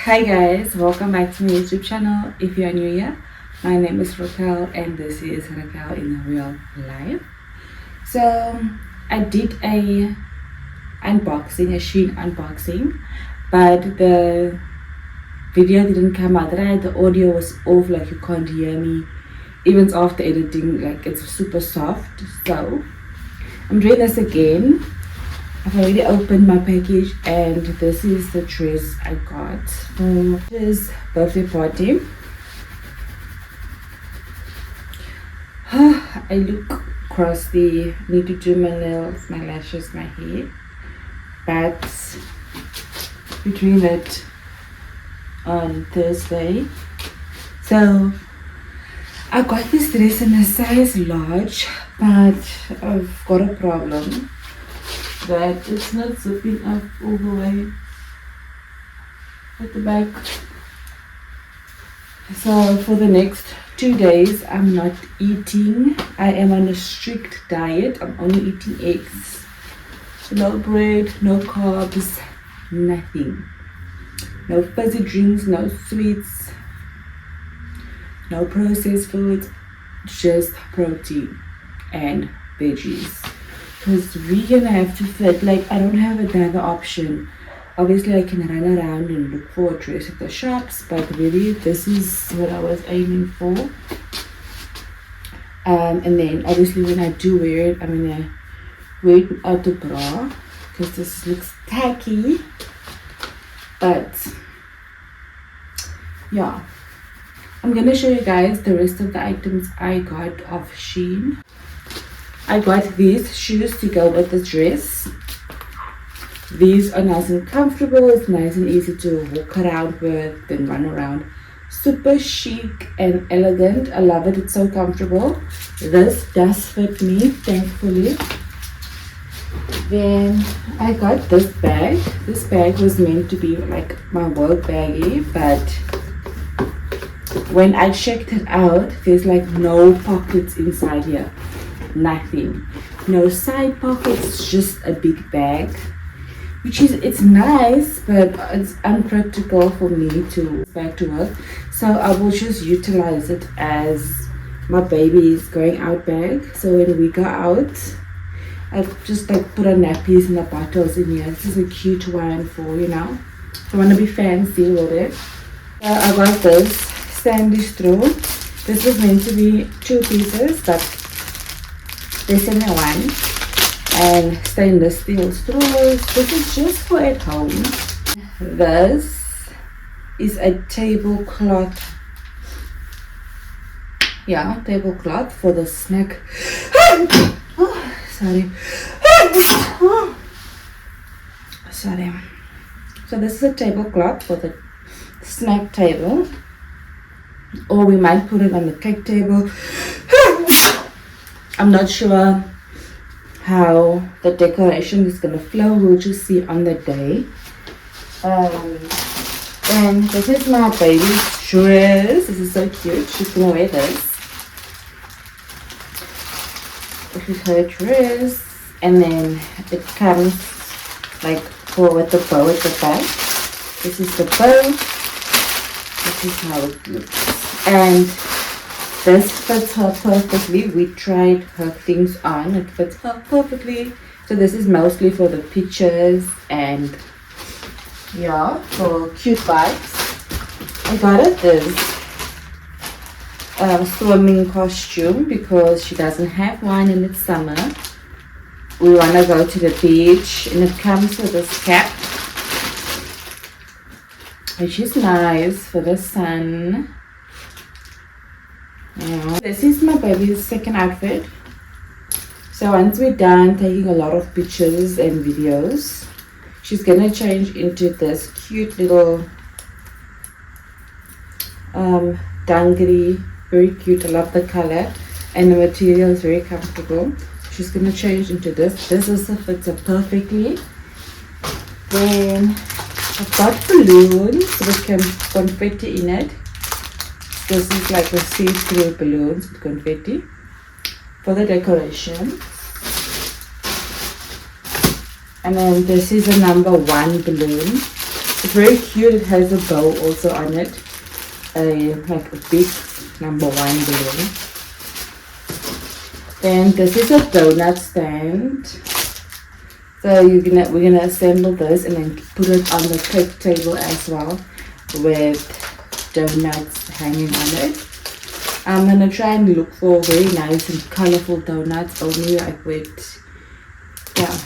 Hi guys, welcome back to my YouTube channel. If you are new here, my name is Raquel and this is Raquel in real life. So I did a unboxing, a SHEIN unboxing, but the video didn't come out right. The audio was off, like you can't hear me. Even after editing, like it's super soft. So I'm doing this again. I've already opened my package and this is the dress I got for his birthday party. I look crusty, need to do my nails, my lashes, my hair, but we're doing it on Thursday. So I got this dress in a size large, but I've got a problem that it's not zipping up all the way at the back. So for the next 2 days I'm not eating. I am on a strict diet. I'm only eating eggs, no bread, no carbs, nothing, no fizzy drinks, no sweets, no processed foods, just protein and veggies. Because we're gonna have to fit, like I don't have another option. Obviously I can run around and look for a dress at the shops, but really this is what I was aiming for. And then obviously when I do wear it, I'm gonna wear it without the bra because this looks tacky. But yeah, I'm gonna show you guys the rest of the items I got of SHEIN. I got these shoes to go with the dress. These are nice and comfortable. It's nice and easy to walk around with and run around. Super chic and elegant. I love it. It's so comfortable. This does fit me, thankfully. Then I got this bag. This bag was meant to be like my work baggie, but when I checked it out, there's like no pockets inside here. Nothing, no side pockets, just a big bag, which is, it's nice, but it's unpractical for me to back to work. So I will just utilize it as my baby's going out bag. So when we go out, I just like put our nappies and the bottles in here. This is a cute one for, you know, if I want to be fancy with it. So I got this sandy straw. This was meant to be 2 pieces, but they sent me one, and stainless steel straws. This is just for at home. This is a tablecloth. Yeah, tablecloth for the snack. Oh, sorry. Sorry. So this is a tablecloth for the snack table, or we might put it on the cake table. I'm not sure how the decoration is going to flow. We'll just see on the day. And this is my baby's dress. This is so cute. She's going to wear this. This is her dress. And then it comes like with the bow at the back. This is the bow. This is how it looks. And this fits her perfectly. We tried her things on. It fits her perfectly. So this is mostly for the pictures and yeah, for cute vibes. I got her this swimming costume because she doesn't have one and it's summer. We want to go to the beach, and it comes with this cap, which is nice for the sun. This is my baby's second outfit. So once we're done taking a lot of pictures and videos, she's gonna change into this cute little dungaree. Very cute. I love the color and the material is very comfortable. She's gonna change into this. This also fits her perfectly. Then I've got balloons with confetti in it. This is like a see-through balloons with confetti for the decoration. And then this is a number 1 balloon. very cute. It has a bow also on it, like a big #1 balloon. Then this is a donut stand. So we're gonna assemble this and then put it on the cake table as well, with donuts hanging on it. I'm gonna try and look for very nice and colorful donuts, only like with, yeah,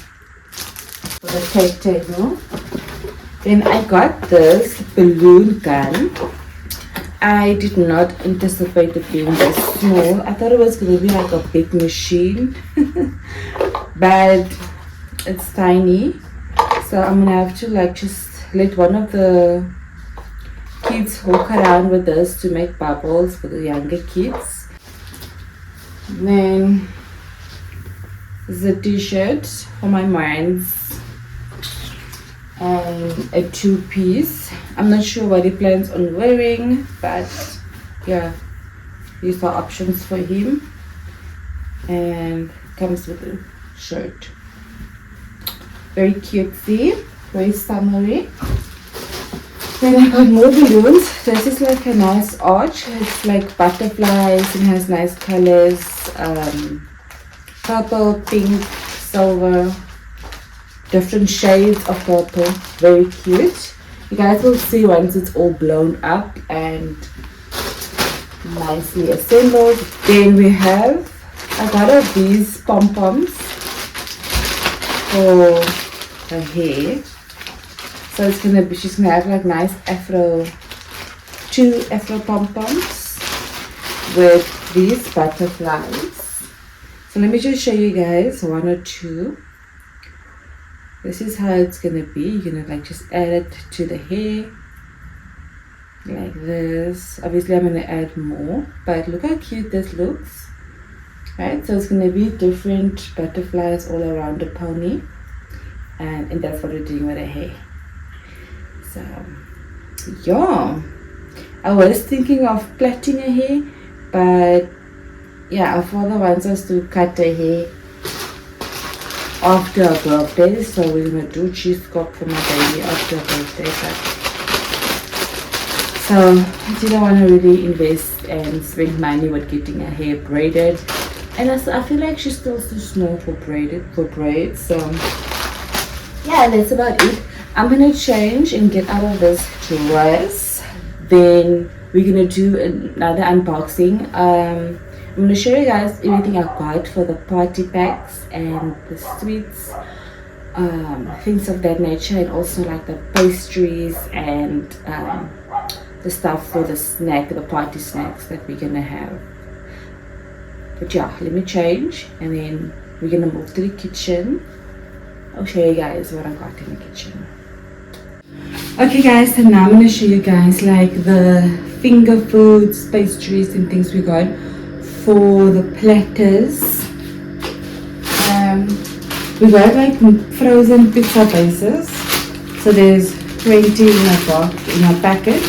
for the cake table. Then I got this balloon gun. I did not anticipate it being this small. I thought it was gonna be like a big machine, but it's tiny. So I'm gonna have to like just let one of the kids walk around with this to make bubbles for the younger kids. And then this is a t-shirt for my mines and a 2-piece. I'm not sure what he plans on wearing, but yeah, these are options for him. And comes with a shirt. Very cutesy, very summery. Then I got more balloons. This is like a nice arch. It's like butterflies and has nice colors. Purple, pink, silver, different shades of purple. Very cute. You guys will see once it's all blown up and nicely assembled. Then we have, I got these pom-poms for her hair. So it's gonna be, she's gonna have like nice afro, 2 afro pom-poms with these butterflies. So let me just show you guys 1 or 2. This is how it's gonna be. You're gonna like just add it to the hair like this. Obviously I'm gonna add more, but look how cute this looks. Right, so it's gonna be different butterflies all around the pony, and that's what we're doing with the hair. So yeah, I was thinking of plaiting her hair, but yeah, our father wants us to cut her hair after her birthday, so we're gonna do cheesecake for my baby after her birthday. So I didn't want to really invest and spend money with getting her hair braided, and I feel like she's still too small for braids. So yeah, that's about it. I'm gonna change and get out of this dress. Then we're gonna do another unboxing. I'm gonna show you guys everything I got for the party packs and the sweets, things of that nature, and also like the pastries and the stuff for the party snacks that we're gonna have. But yeah, let me change and then we're gonna move to the kitchen. I'll show you guys what I got in the kitchen. Okay guys, so now I'm going to show you guys like the finger foods, pastries and things we got for the platters. We got like frozen pizza bases. So there's 20 in a packet.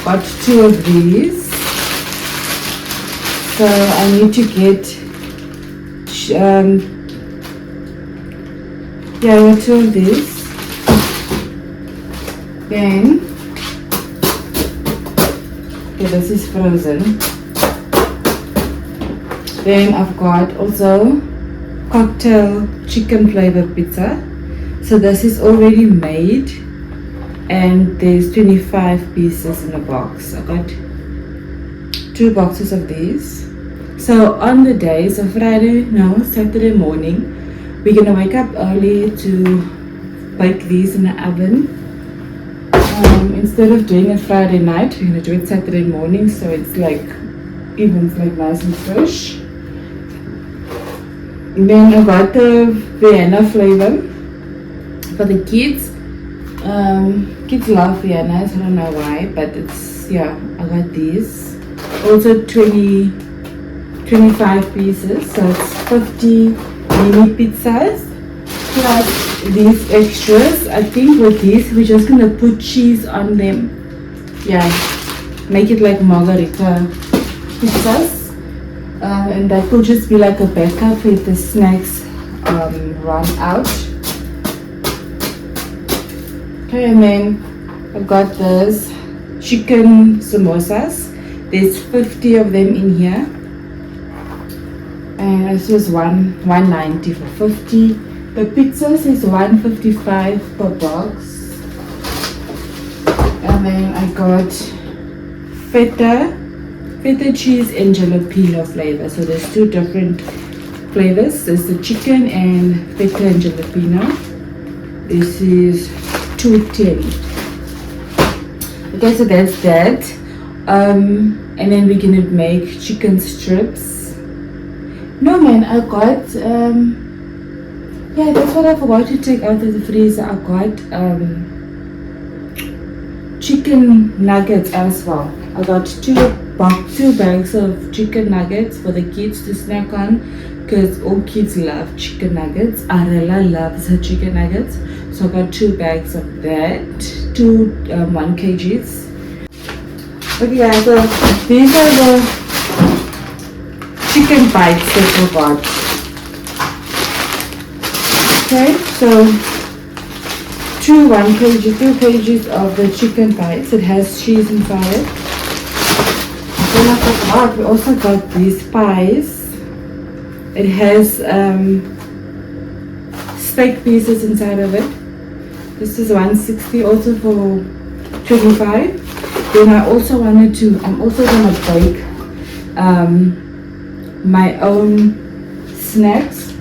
Got 2 of these. So I need to get I got 2 of these. Then this is frozen. Then I've got also cocktail chicken flavor pizza. So this is already made and there's 25 pieces in a box. I got 2 boxes of these. So on the day, so Saturday morning, we're gonna wake up early to bake these in the oven. Instead of doing it Friday night, we're gonna do it Saturday morning, so it's like nice and fresh. And then I got the Vienna flavor for the kids. Kids love Viennas, I don't know why, but it's, yeah, I got these. Also 25 pieces, so it's 50 mini pizzas plus these extras. I think with these we're just gonna put cheese on them. Yeah, make it like margarita pizzas, and that will just be like a backup if the snacks run out. Okay, and then I've got this chicken samosas. There's 50 of them in here. And this was $190 for 50. The pizza says $155 per box. And then I got feta cheese and jalapeno flavor. So there's two different flavors. There's the chicken and feta and jalapeno. This is $210. Okay, so that's that. And then we're gonna make chicken strips. No man, I got yeah, that's what I forgot to take out of the freezer. I got chicken nuggets as well. I got two bags of chicken nuggets for the kids to snack on, because all kids love chicken nuggets. Arella loves her chicken nuggets, so I got 2 bags of that, 1 kgs. Okay guys, so these are the chicken bites that we got. Okay, so 2 kgs of the chicken bites. It has cheese inside it. Then I forgot, we also got these pies. It has steak pieces inside of it. This is $160, also for 25. Then I'm also gonna bake my own snacks.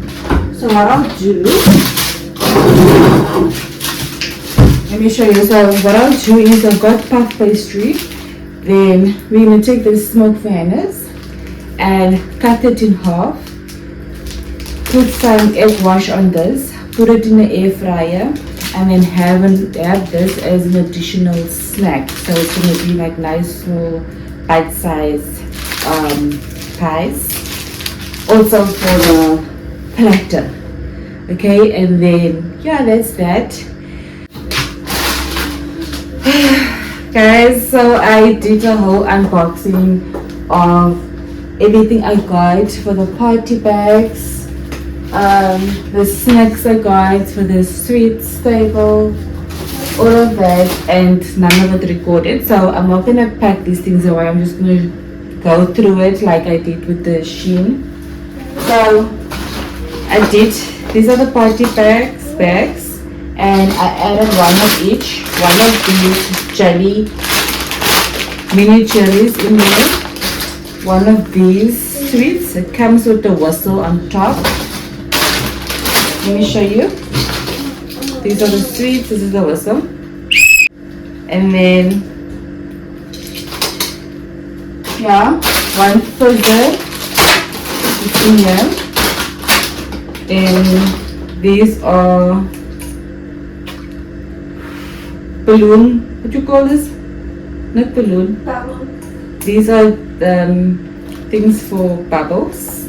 So what I'll do, let me show you. So what I'll do is I've got puff pastry. Then we're gonna take the smoked fairness and cut it in half. Put some egg wash on this. Put it in the air fryer. And then have this as an additional snack. So it's going to be like nice small bite-sized pies. Also for the platter. Okay, and then yeah, that's that. Guys, so I did a whole unboxing of everything I got for the party bags. The snacks I got for the sweets table, all of that, and none of it recorded. So I'm not gonna pack these things away. I'm just gonna go through it like I did with the SHEIN. So I did. These are the party bags, and I added one of each. One of these jelly mini cherries in there. One of these sweets. It comes with the whistle on top. Let me show you. These are the sweets, this is the whistle. And then, yeah, one fizzer is in here. And these are balloon, what do you call this? Not balloon. Bubble. These are things for bubbles.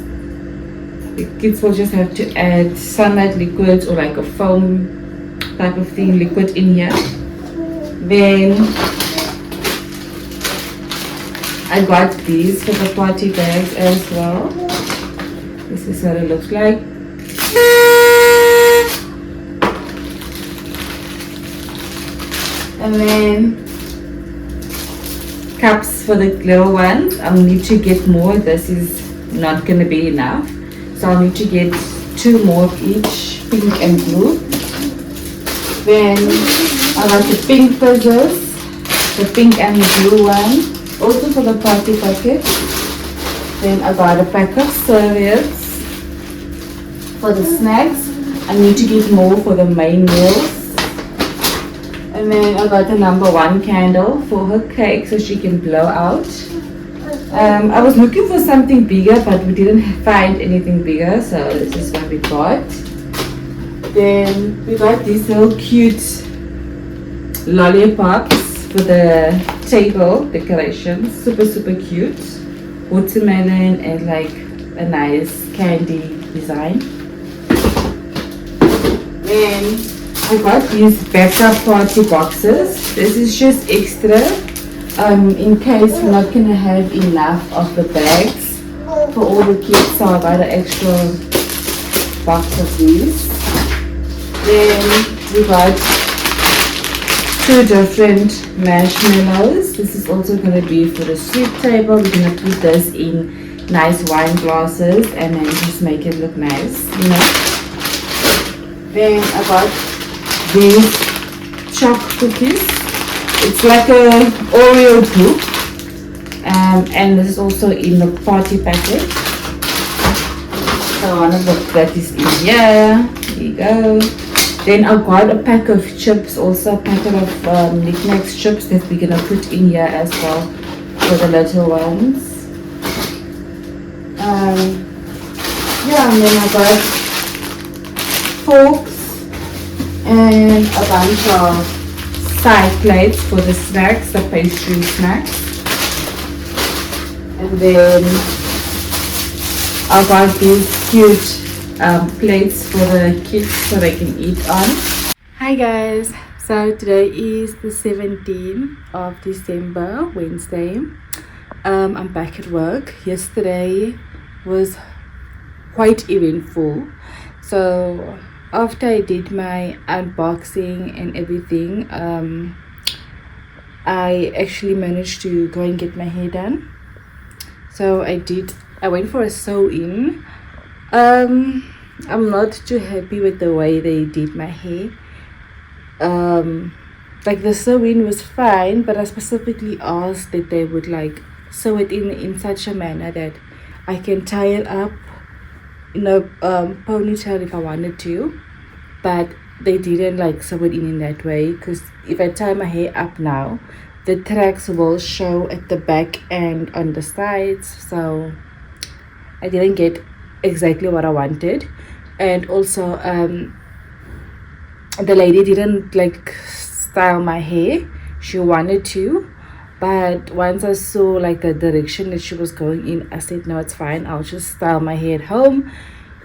The kids will just have to add sunlight liquids or like a foam type of thing, liquid in here. Then I got these for the party bags as well. This is what it looks like. And then cups for the little ones. I'll need to get more. This is not going to be enough. So I'll need to get 2 more of each, pink and blue. Then I got the pink fizzers, the pink and the blue one, also for the party packet. Then I got a pack of serviettes for the snacks. I need to get more for the main meals. And then I got the #1 candle for her cake so she can blow out. I was looking for something bigger, but we didn't find anything bigger, so this is what we got. Then we got these little cute lollipops for the table decorations. Super cute. Watermelon and like a nice candy design. Then I got these backup party boxes. This is just extra. In case we're not gonna have enough of the bags for all the kids, so I got an extra box of these. Then we got two different marshmallows. This is also going to be for the soup table. We're going to put this in nice wine glasses and then just make it look nice, you know. Then I got these choc cookies. It's like a Oreo group, and this is also in the party packet. So one of that is in here. There you go. Then I got a pack of chips, also a packet of knickknacks chips that we're gonna put in here as well for the little ones. Yeah, and then I got forks and a bunch of side plates for the snacks, the pastry snacks. And then I got these cute plates for the kids so they can eat on. Hi guys, so today is the 17th of December, Wednesday. I'm back at work. Yesterday was quite eventful. So after I did my unboxing and everything, I actually managed to go and get my hair done. So I went for a sew-in. I'm not too happy with the way they did my hair. Like the sew-in was fine, but I specifically asked that they would like sew it in such a manner that I can tie it up in a ponytail if I wanted to, but they didn't like sew it in that way, because if I tie my hair up now, the tracks will show at the back and on the sides, so I didn't get exactly what I wanted. And also the lady didn't like style my hair. She wanted to, but once I saw like the direction that she was going in, I said no, it's fine, I'll just style my hair at home.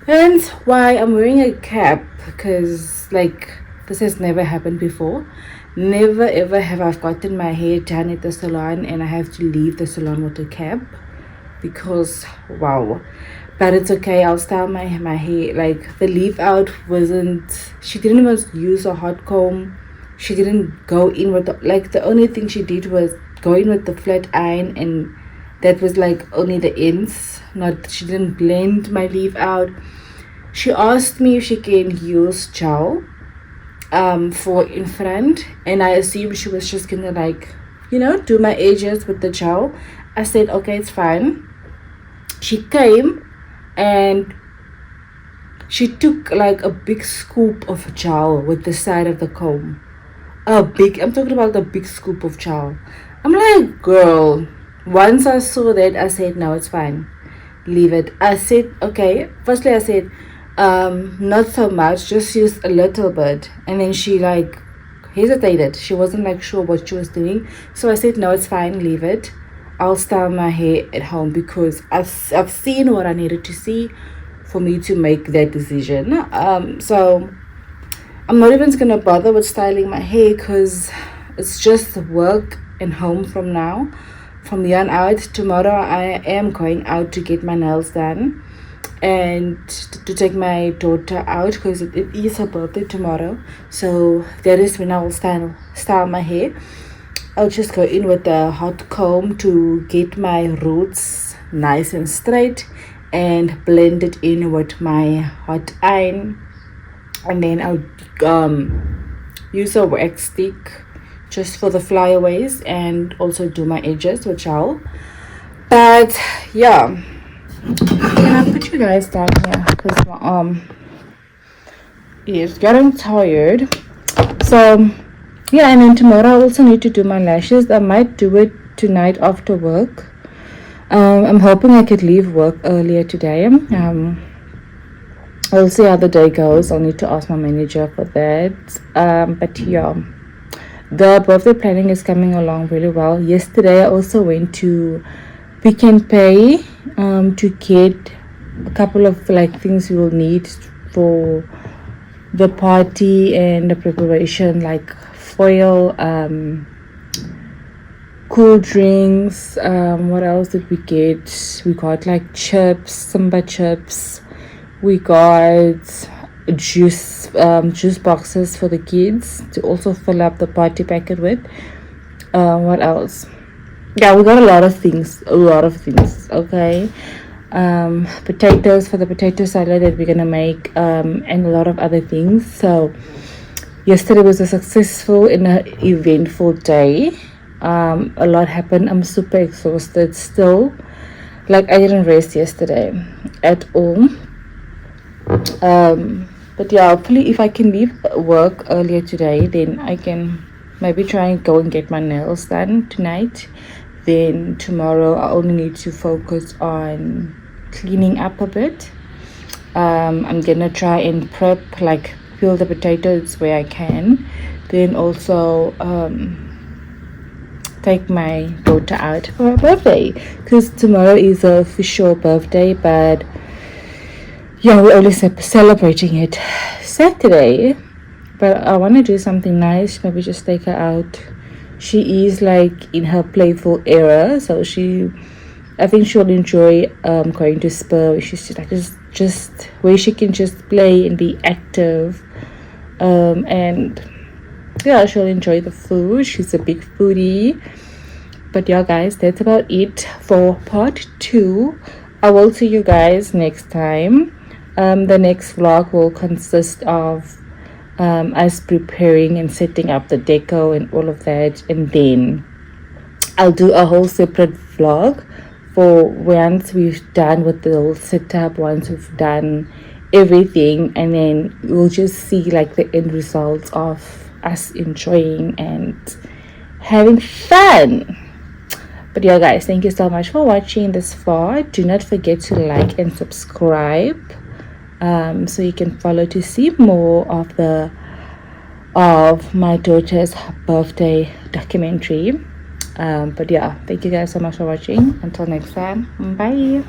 And why I'm wearing a cap, because like this has never happened before. Never ever have I gotten my hair done at the salon and I have to leave the salon with a cap, because wow. But it's okay, I'll style my hair. Like the leave out wasn't, she didn't even use a hot comb. She didn't go in with the only thing she did was go in with the flat iron, and that was like only the ends. She didn't blend my leave out. She asked me if she can use gel for in front, and I assumed she was just gonna like, you know, do my edges with the gel. I said okay, it's fine. She came and she took like a big scoop of gel with the side of the comb. I'm talking about the big scoop of gel. I'm like, girl, once I saw that, I said no, it's fine, leave it. I said okay, firstly I said not so much, just use a little bit. And then she like hesitated, she wasn't like sure what she was doing. So I said no, it's fine, leave it, I'll style my hair at home, because I've seen what I needed to see for me to make that decision. So I'm not even gonna bother with styling my hair, because it's just work and home from now. From here on out, tomorrow I am going out to get my nails done and to take my daughter out, because it is her birthday tomorrow. So that is when I will style my hair. I'll just go in with a hot comb to get my roots nice and straight and blend it in with my hot iron, and then I'll use a wax stick just for the flyaways and also do my edges with gel. But yeah, can I put you guys down here, because my arm is getting tired. So yeah, and then tomorrow I also need to do my lashes. I might do it tonight after work. I'm hoping I could leave work earlier today. I'll see how the day goes. I'll need to ask my manager for that. But yeah, the birthday planning is coming along really well. Yesterday I also went to Pick n Pay to get a couple of like things we will need for the party and the preparation, like foil, cool drinks. What else did we get? We got like chips, Simba chips. We got juice juice boxes for the kids to also fill up the party packet with. What else? Yeah, we got a lot of things, okay. Potatoes for the potato salad that we're gonna make, and a lot of other things. So yesterday was a successful and a eventful day. A lot happened. I'm super exhausted still. Like, I didn't rest yesterday at all. But yeah, hopefully if I can leave work earlier today, then I can maybe try and go and get my nails done tonight. Then tomorrow I only need to focus on cleaning up a bit. I'm gonna try and prep, like peel the potatoes where I can. Then also take my daughter out for her birthday, because tomorrow is her official birthday, but yeah, we're only celebrating it Saturday. But I want to do something nice, maybe just take her out. She is like in her playful era, so I think she'll enjoy going to Spur, where she's like just where she can just play and be active, and yeah, she'll enjoy the food. She's a big foodie. But yeah, guys, that's about it for part 2. I will see you guys next time. The next vlog will consist of us preparing and setting up the deco and all of that, and then I'll do a whole separate vlog for once we've done with the whole setup, once we've done everything, and then we'll just see like the end results of us enjoying and having fun. But yeah, guys, thank you so much for watching this far. Do not forget to like and subscribe, so you can follow to see more of my daughter's birthday documentary. But yeah, thank you guys so much for watching. Until next time, bye.